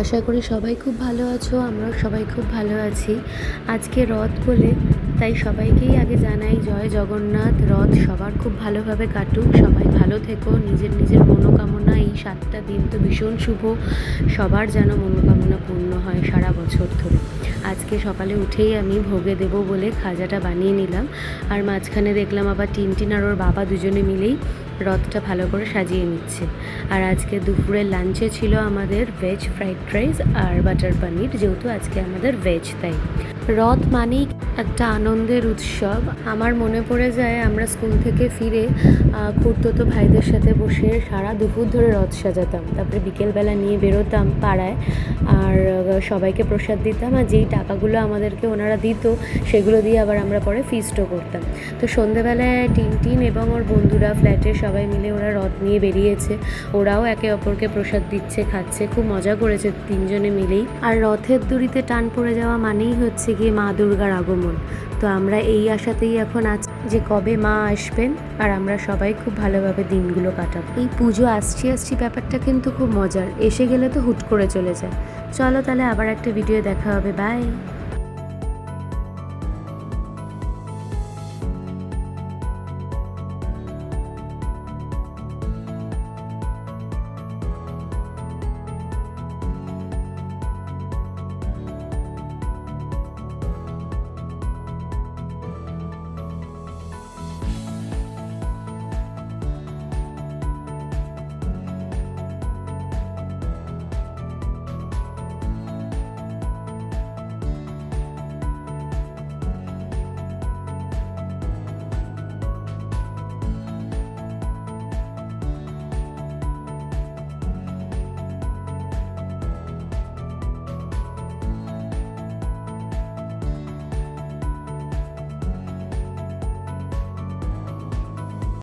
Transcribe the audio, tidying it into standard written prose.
আশা করি সবাই খুব ভালো আছো, আমরাও সবাই খুব ভালো আছি। আজকে রথ বলে তাই সবাইকেই আগে জানাই জয় জগন্নাথ। রথ সবার খুব ভালোভাবে কাটুক, সবাই ভালো থেকো, নিজের নিজের মনোকামনা। এই 7টা দিন তো ভীষণ শুভ, সবার যেন মনোকামনা পূর্ণ হয় সারা বছর ধরে। আজকে সকালে উঠেই আমি ভোগে দেবো বলে খাজাটা বানিয়ে নিলাম, আর মাঝখানে দেখলাম আবার টিনটিন আর ওর বাবা দুজনে মিলেই রথটা ভালো করে সাজিয়ে নিচ্ছে। আর আজকে দুপুরের লাঞ্চে ছিল আমাদের ভেজ ফ্রাইড রাইস আর বাটার পনির, যেহেতু আজকে আমাদের ভেজ। তাই রথ মানেই একটা আনন্দের উৎসব। আমার মনে পড়ে যায় আমরা স্কুল থেকে ফিরে খুড়তুতো ভাইদের সাথে বসে সারা দুপুর ধরে রথ সাজাতাম, তারপরে বিকেলবেলা নিয়ে বেরোতাম পাড়ায়, আর সবাইকে প্রসাদ দিতাম, আর যেই টাকাগুলো আমাদেরকে ওনারা দিত সেগুলো দিয়ে আবার আমরা পরে ফিস্টও করতাম। তো সন্ধেবেলায় টিনটিন এবং ওর বন্ধুরা ফ্ল্যাটের সবাই মিলে ওরা রথ নিয়ে বেরিয়েছে, ওরাও একে অপরকে প্রসাদ দিচ্ছে, খাচ্ছে, খুব মজা করেছে তিনজনে মিলেই। আর রথের দড়িতে টান পড়ে যাওয়া মানেই হচ্ছে গিয়ে মা দুর্গার আগমন। তো আমরা এই আশাতেই এখন আছি যে কবে মা আসবেন, আর আমরা সবাই খুব ভালোভাবে দিনগুলো কাটাবো। এই পুজো আসছি আসছি ব্যাপারটা কিন্তু খুব মজার, এসে গেলে তো হুট করে চলে যায়। চলো তাহলে আবার একটা ভিডিও দেখা হবে, বাই।